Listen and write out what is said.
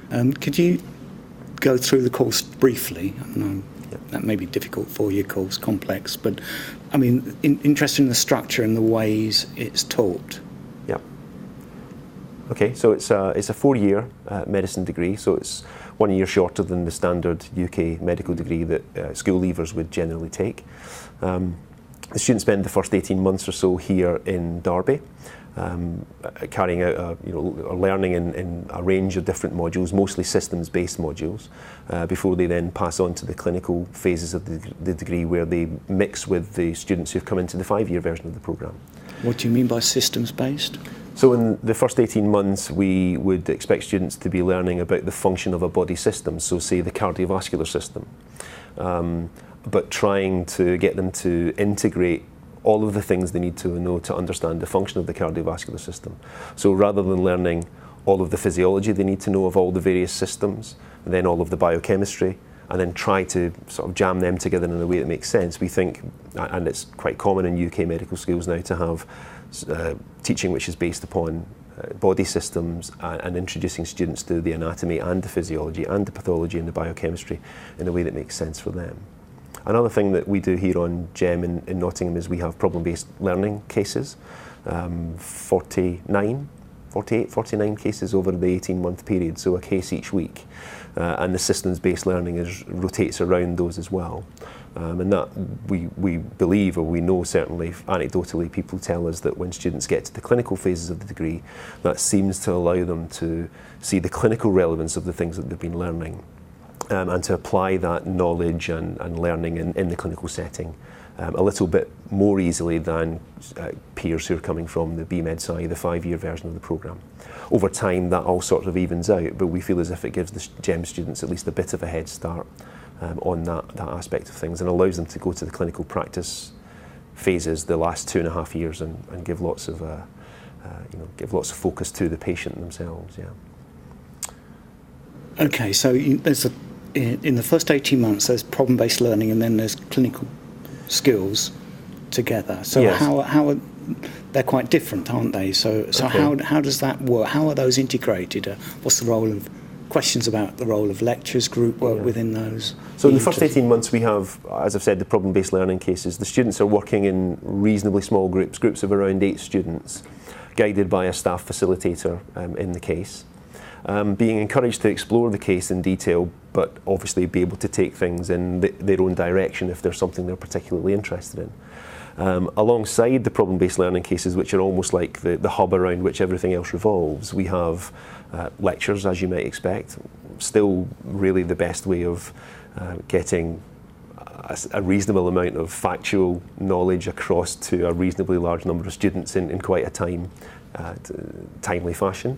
Could you go through the course briefly? I know that may be difficult for your course, complex, but I mean, interested in the structure and the ways it's taught. Yeah. Okay, so it's a 4-year medicine degree, so it's 1 year shorter than the standard UK medical degree that school leavers would generally take. The students spend the first 18 months or so here in Derby, carrying out or learning in a range of different modules, mostly systems-based modules, before they then pass on to the clinical phases of the degree, where they mix with the students who've come into the 5-year version of the programme. What do you mean by systems-based? So in the first 18 months, we would expect students to be learning about the function of a body system, so say the cardiovascular system, but trying to get them to integrate all of the things they need to know to understand the function of the cardiovascular system. So rather than learning all of the physiology they need to know of all the various systems, and then all of the biochemistry, and then try to sort of jam them together in a way that makes sense, we think, and it's quite common in UK medical schools now to have teaching which is based upon body systems and introducing students to the anatomy and the physiology and the pathology and the biochemistry in a way that makes sense for them. Another thing that we do here on GEM in Nottingham is we have problem-based learning cases, 48, 49 cases over the 18-month period, so a case each week. And the systems-based learning rotates around those as well. And that we believe, or we know certainly anecdotally, people tell us that when students get to the clinical phases of the degree, that seems to allow them to see the clinical relevance of the things that they've been learning. And to apply that knowledge and learning in the clinical setting a little bit more easily than peers who are coming from the BMed-Sci, the 5-year version of the programme. Over time, that all sort of evens out, but we feel as if it gives the GEM students at least a bit of a head start on that aspect of things, and allows them to go to the clinical practice phases the last 2.5 years and give lots of focus to the patient themselves. Yeah. Okay, so there's in the first 18 months, there's problem-based learning, and then there's clinical skills together. So yes. how are they're quite different, aren't they? So okay. How does that work? How are those integrated? What's the role of questions about the role of lectures, group work within those? So in the first 18 months, we have, as I've said, the problem-based learning cases. The students are working in reasonably small groups of around 8 students, guided by a staff facilitator in the case. Being encouraged to explore the case in detail, but obviously be able to take things in their own direction if there's something they're particularly interested in. Alongside the problem-based learning cases, which are almost like the hub around which everything else revolves, we have lectures, as you might expect. Still really the best way of getting a reasonable amount of factual knowledge across to a reasonably large number of students in quite a timely fashion.